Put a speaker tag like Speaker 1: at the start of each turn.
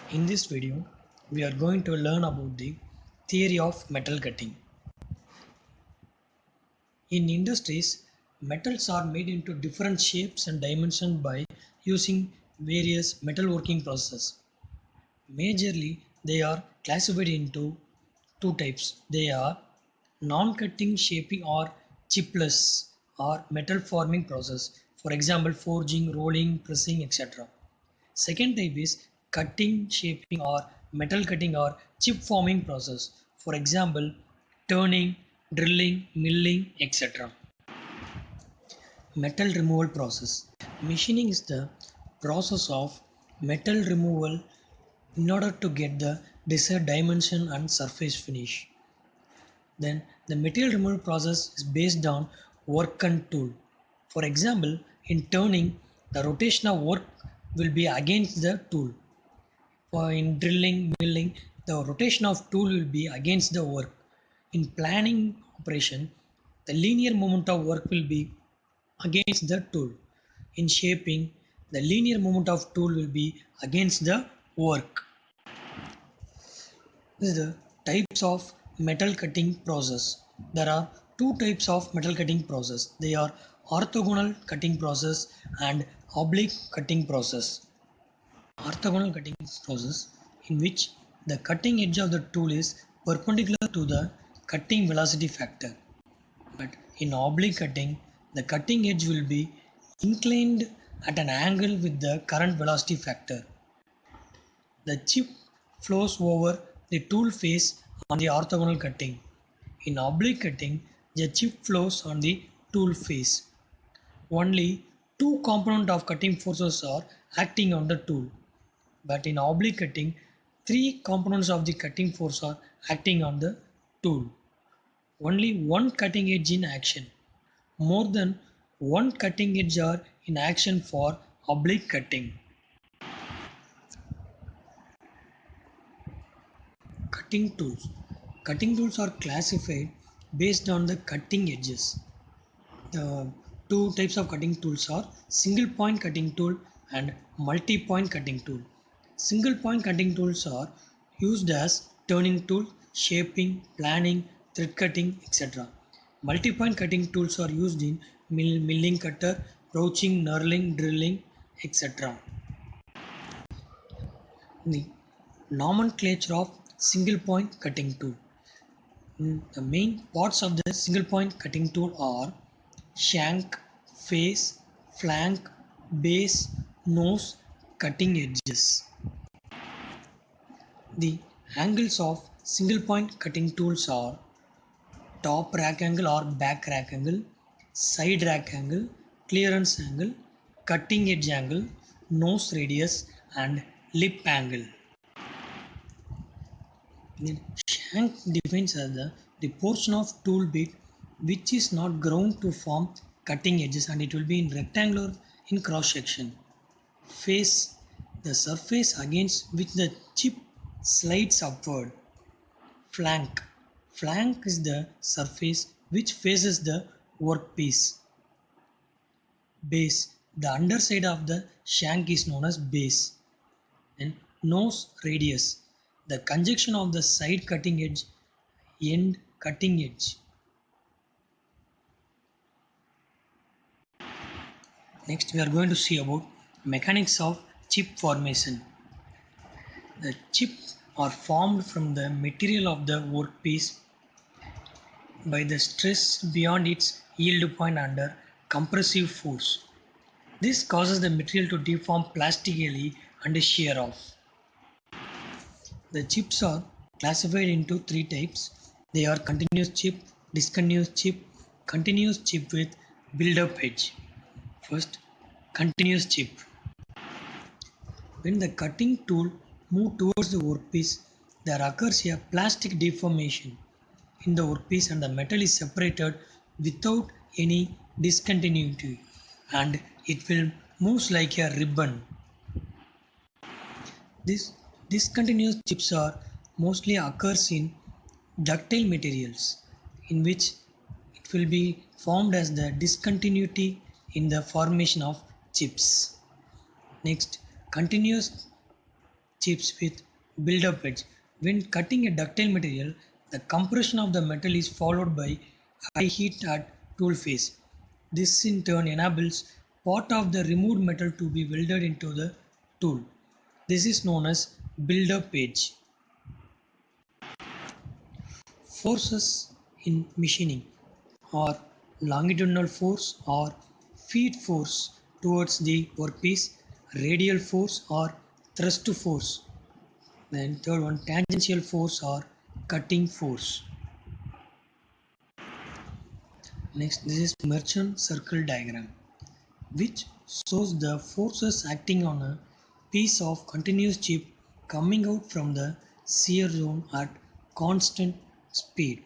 Speaker 1: In this video, we are going to learn about the theory of metal cutting. In industries, metals are made into different shapes and dimensions by using various metalworking processes. Majorly, they are classified into two types. They are non-cutting shaping or chipless or metal forming process. For example, forging, rolling, pressing, etc. Second type is cutting, shaping or metal cutting or chip forming process. For example, turning, drilling, milling, etc. Metal removal process. Machining is the process of metal removal in order to get the desired dimension and surface finish. Then the material removal process is based on work and tool. For example, in turning, the rotation of work will be against the tool. For in drilling, milling, the rotation of tool will be against the work. In planning operation, the linear movement of work will be against the tool. In shaping, the linear movement of tool will be against the work. This is the types of metal cutting process. There are two types of metal cutting process. They are orthogonal cutting process and oblique cutting process. Orthogonal cutting process in which the cutting edge of the tool is perpendicular to the cutting velocity factor. But in oblique cutting, the cutting edge will be inclined at an angle with the current velocity factor. The chip flows over the tool face on the orthogonal cutting. In oblique cutting, the chip flows on the tool face. Only two components of cutting forces are acting on the tool. But in oblique cutting, three components of the cutting force are acting on the tool. Only one cutting edge in action. More than one cutting edge are in action for oblique cutting. Cutting tools. Cutting tools are classified based on the cutting edges. The two types of cutting tools are single point cutting tool and multi point cutting tool. Single point cutting tools are used as turning tool, shaping, planning, thread cutting, etc. Multi point cutting tools are used in milling cutter, broaching, knurling, drilling, etc. The nomenclature of single point cutting tool. The main parts of the single point cutting tool are shank, face, flank, base, nose, cutting edges. The angles of single point cutting tools are top rack angle or back rack angle, side rack angle, clearance angle, cutting edge angle, nose radius and lip angle. The shank defines as the portion of tool bit which is not ground to form cutting edges and it will be in rectangular in cross section. Face, the surface against which the chip slides upward. Flank, flank is the surface which faces the workpiece. Base, the underside of the shank is known as base. Then nose radius, the conjunction of the side cutting edge, end cutting edge. Next we are going to see about mechanics of chip formation. The chips are formed from the material of the workpiece by the stress beyond its yield point under compressive force. This causes the material to deform plastically and shear off. The chips are classified into three types. They are continuous chip, discontinuous chip, continuous chip with build-up edge. First, continuous chip. When the cutting tool moves towards the workpiece, there occurs a plastic deformation in the workpiece and the metal is separated without any discontinuity and it will move like a ribbon. This discontinuous chips are mostly occurs in ductile materials in which it will be formed as the discontinuity in the formation of chips. Next, continuous chips with build-up edge. When cutting a ductile material, the compression of the metal is followed by high heat at tool face. This in turn enables part of the removed metal to be welded into the tool. This is known as build-up edge. Forces in machining are longitudinal force or feed force towards the workpiece, radial force or thrust force. Then third one, tangential force or cutting force. Next, this is Merchant circle diagram, which shows the forces acting on a piece of continuous chip coming out from the shear zone at constant speed.